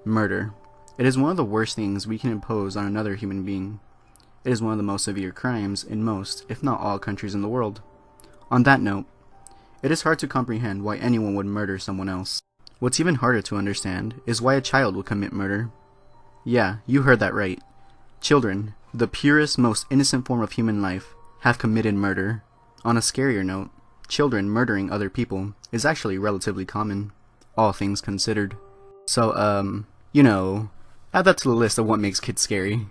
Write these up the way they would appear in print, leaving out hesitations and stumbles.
Murder. It is one of the worst things we can impose on another human being. It is one of the most severe crimes in most, if not all, countries in the world. On that note, it is hard to comprehend why anyone would murder someone else. What's even harder to understand is why a child would commit murder. Yeah, you heard that right. Children, the purest, most innocent form of human life, have committed murder. On a scarier note, children murdering other people is actually relatively common, all things considered. So, add that to the list of what makes kids scary.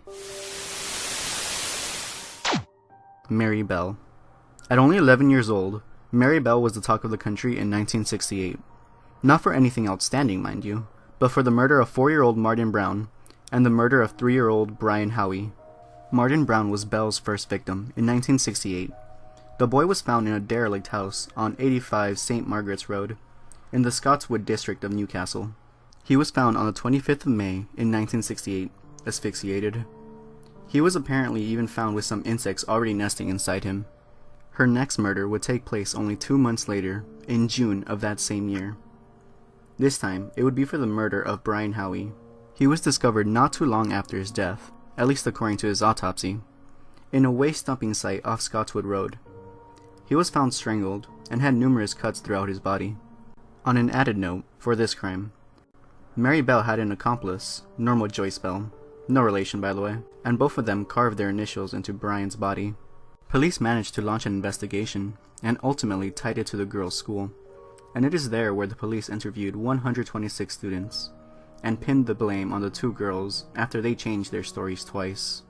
Mary Bell. At only 11 years old, Mary Bell was the talk of the country in 1968. Not for anything outstanding, mind you, but for the murder of 4-year-old Martin Brown and the murder of 3-year-old Brian Howie. Martin Brown was Bell's first victim in 1968. The boy was found in a derelict house on 85 St. Margaret's Road, in the Scotswood district of Newcastle. He was found on the 25th of May in 1968, asphyxiated. He was apparently even found with some insects already nesting inside him. Her next murder would take place only 2 months later, in June of that same year. This time, it would be for the murder of Brian Howie. He was discovered not too long after his death, at least according to his autopsy, in a waste dumping site off Scotswood Road. He was found strangled and had numerous cuts throughout his body. On an added note, for this crime, Mary Bell had an accomplice, Norma Joyce Bell, no relation by the way, and both of them carved their initials into Brian's body. Police managed to launch an investigation and ultimately tied it to the girls' school, and it is there where the police interviewed 126 students and pinned the blame on the 2 girls after they changed their stories twice.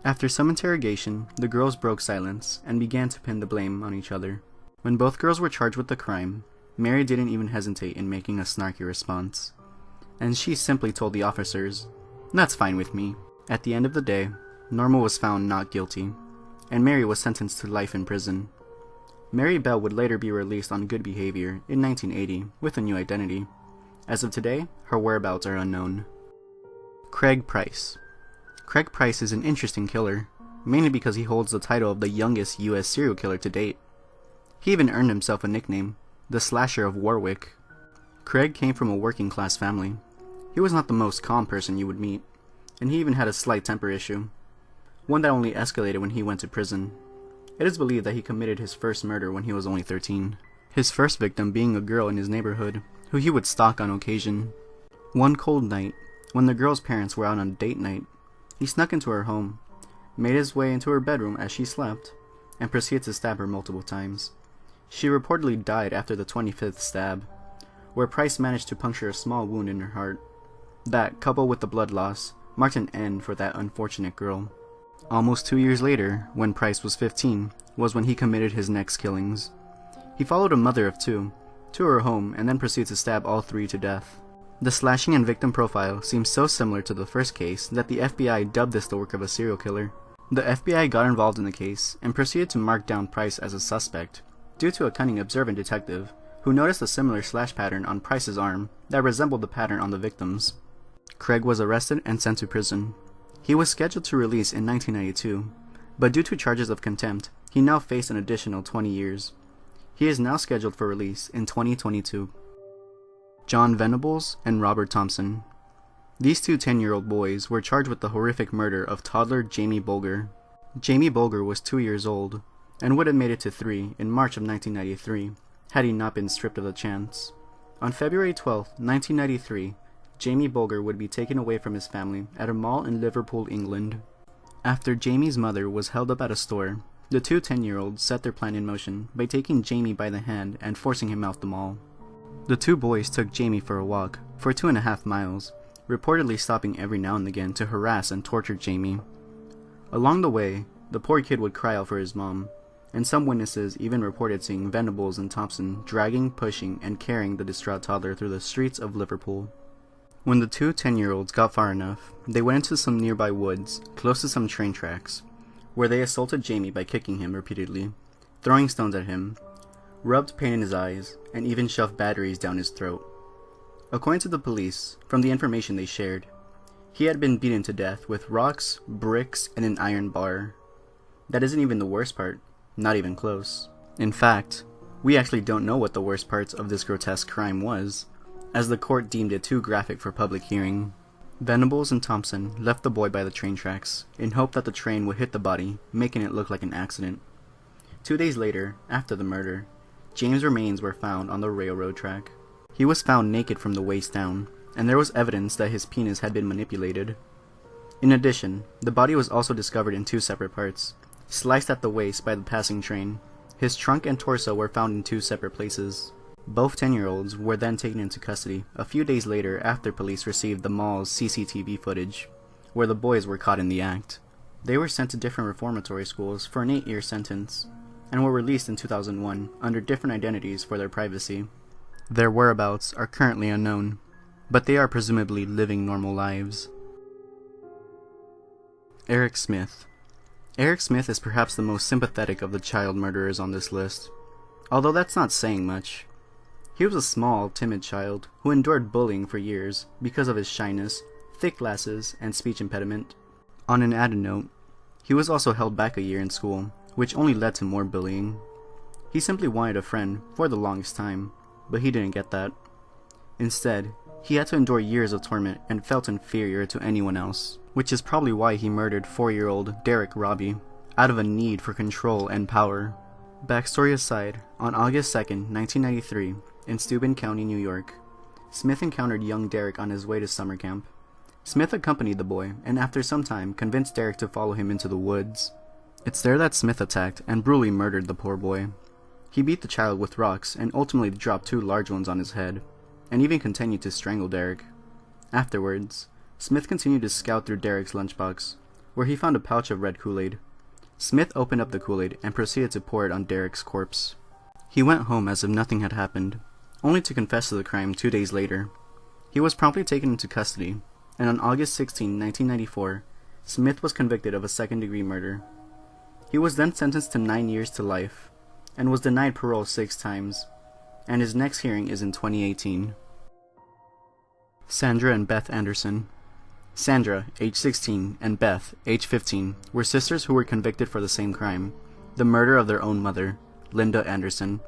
After some interrogation, the girls broke silence and began to pin the blame on each other. When both girls were charged with the crime, Mary didn't even hesitate in making a snarky response, and she simply told the officers, "That's fine with me." At the end of the day, Norma was found not guilty, and Mary was sentenced to life in prison. Mary Bell would later be released on good behavior in 1980 with a new identity. As of today, her whereabouts are unknown. Craig Price. Craig Price is an interesting killer, mainly because he holds the title of the youngest US serial killer to date. He even earned himself a nickname, the Slasher of Warwick. Craig came from a working class family. He was not the most calm person you would meet, and he even had a slight temper issue, one that only escalated when he went to prison. It is believed that he committed his first murder when he was only 13, his first victim being a girl in his neighborhood, who he would stalk on occasion. One cold night, when the girl's parents were out on date night, he snuck into her home, made his way into her bedroom as she slept, and proceeded to stab her multiple times. She reportedly died after the 25th stab, where Price managed to puncture a small wound in her heart. That, coupled with the blood loss, marked an end for that unfortunate girl. Almost 2 years later, when Price was 15, was when he committed his next killings. He followed a mother of 2 to her home and then proceeded to stab all 3 to death. The slashing and victim profile seems so similar to the first case that the FBI dubbed this the work of a serial killer. The FBI got involved in the case and proceeded to mark down Price as a suspect, due to a cunning observant detective who noticed a similar slash pattern on Price's arm that resembled the pattern on the victim's. Craig was arrested and sent to prison. He was scheduled to release in 1992, but due to charges of contempt, he now faced an additional 20 years. He is now scheduled for release in 2022. John Venables and Robert Thompson. These 2 10-year-old boys were charged with the horrific murder of toddler Jamie Bulger. Jamie Bulger was 2 years old, and would have made it to 3 in March of 1993, had he not been stripped of the chance. On February 12, 1993, Jamie Bulger would be taken away from his family at a mall in Liverpool, England. After Jamie's mother was held up at a store, the 2 10-year-olds set their plan in motion by taking Jamie by the hand and forcing him out the mall. The 2 boys took Jamie for a walk, for 2.5 miles, reportedly stopping every now and again to harass and torture Jamie. Along the way, the poor kid would cry out for his mom, and some witnesses even reported seeing Venables and Thompson dragging, pushing, and carrying the distraught toddler through the streets of Liverpool. When the 2 10-year-olds got far enough, they went into some nearby woods, close to some train tracks, where they assaulted Jamie by kicking him repeatedly, throwing stones at him, rubbed paint in his eyes, and even shoved batteries down his throat. According to the police, from the information they shared, he had been beaten to death with rocks, bricks, and an iron bar. That isn't even the worst part, not even close. In fact, we actually don't know what the worst parts of this grotesque crime was. as the court deemed it too graphic for public hearing. Venables and Thompson left the boy by the train tracks, in hope that the train would hit the body, making it look like an accident. 2 days later, after the murder, James' remains were found on the railroad track. He was found naked from the waist down, and there was evidence that his penis had been manipulated. In addition, the body was also discovered in 2 separate parts, sliced at the waist by the passing train. His trunk and torso were found in 2 separate places. Both 10-year-olds were then taken into custody a few days later after police received the mall's CCTV footage, where the boys were caught in the act. They were sent to different reformatory schools for an 8-year sentence, and were released in 2001 under different identities for their privacy. Their whereabouts are currently unknown, but they are presumably living normal lives. Eric Smith. Eric Smith is perhaps the most sympathetic of the child murderers on this list, although that's not saying much. He was a small, timid child who endured bullying for years because of his shyness, thick glasses, and speech impediment. On an added note, he was also held back a year in school, which only led to more bullying. He simply wanted a friend for the longest time, but he didn't get that. Instead, he had to endure years of torment and felt inferior to anyone else, which is probably why he murdered 4-year-old Derek Robbie, out of a need for control and power. Backstory aside, on August 2nd, 1993, in Steuben County, New York, Smith encountered young Derek on his way to summer camp. Smith accompanied the boy, and after some time convinced Derek to follow him into the woods. It's there that Smith attacked and brutally murdered the poor boy. He beat the child with rocks and ultimately dropped 2 large ones on his head, and even continued to strangle Derek. Afterwards, Smith continued to scout through Derek's lunchbox, where he found a pouch of red Kool-Aid. Smith opened up the Kool-Aid and proceeded to pour it on Derek's corpse. He went home as if nothing had happened, only to confess to the crime 2 days later. He was promptly taken into custody, and on August 16, 1994, Smith was convicted of a second-degree murder. He was then sentenced to 9 years to life, and was denied parole 6 times, and his next hearing is in 2018. Sandra and Beth Anderson. Sandra, age 16, and Beth, age 15, were sisters who were convicted for the same crime, the murder of their own mother, Linda Anderson.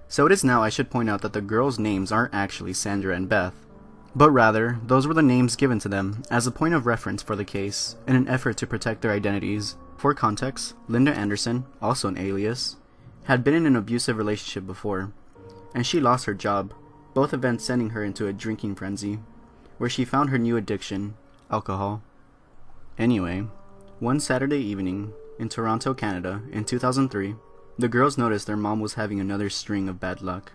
So it is now I should point out that the girls' names aren't actually Sandra and Beth, but rather, those were the names given to them as a point of reference for the case, in an effort to protect their identities. For context, Linda Anderson, also an alias, had been in an abusive relationship before, and she lost her job, both events sending her into a drinking frenzy, where she found her new addiction, alcohol. Anyway, one Saturday evening, in Toronto, Canada, in 2003, the girls noticed their mom was having another string of bad luck.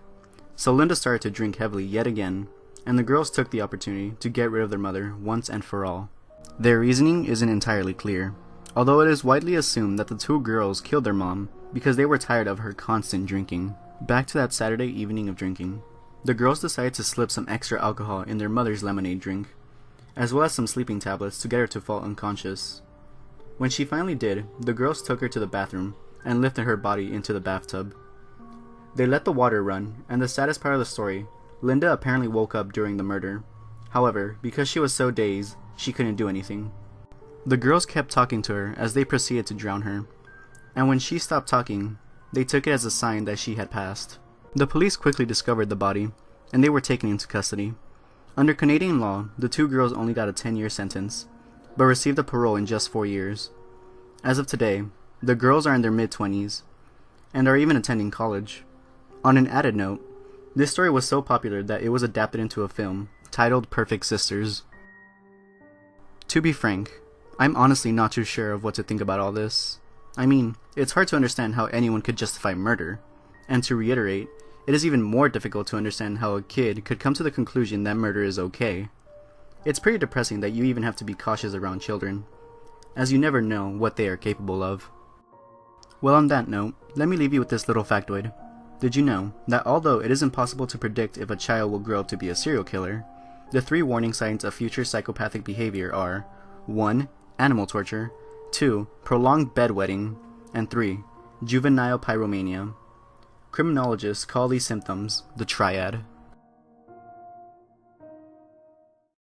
So Linda started to drink heavily yet again, and the girls took the opportunity to get rid of their mother once and for all. Their reasoning isn't entirely clear, although it is widely assumed that the 2 girls killed their mom because they were tired of her constant drinking. Back to that Saturday evening of drinking, the girls decided to slip some extra alcohol in their mother's lemonade drink, as well as some sleeping tablets to get her to fall unconscious. When she finally did, the girls took her to the bathroom and lifted her body into the bathtub. They let the water run, and the saddest part of the story, Linda apparently woke up during the murder. However, because she was so dazed, she couldn't do anything. The girls kept talking to her as they proceeded to drown her, and when she stopped talking, they took it as a sign that she had passed. The police quickly discovered the body, and they were taken into custody. Under Canadian law, the 2 girls only got a 10-year sentence, but received a parole in just 4 years. As of today, the girls are in their mid-20s, and are even attending college. On an added note, this story was so popular that it was adapted into a film, titled Perfect Sisters. To be frank, I'm honestly not too sure of what to think about all this. I mean, it's hard to understand how anyone could justify murder, and to reiterate, it is even more difficult to understand how a kid could come to the conclusion that murder is okay. It's pretty depressing that you even have to be cautious around children, as you never know what they are capable of. Well, on that note, let me leave you with this little factoid. Did you know that although it is impossible to predict if a child will grow up to be a serial killer, the 3 warning signs of future psychopathic behavior are 1. Animal torture, 2. Prolonged bedwetting, and 3. Juvenile pyromania. Criminologists call these symptoms the triad.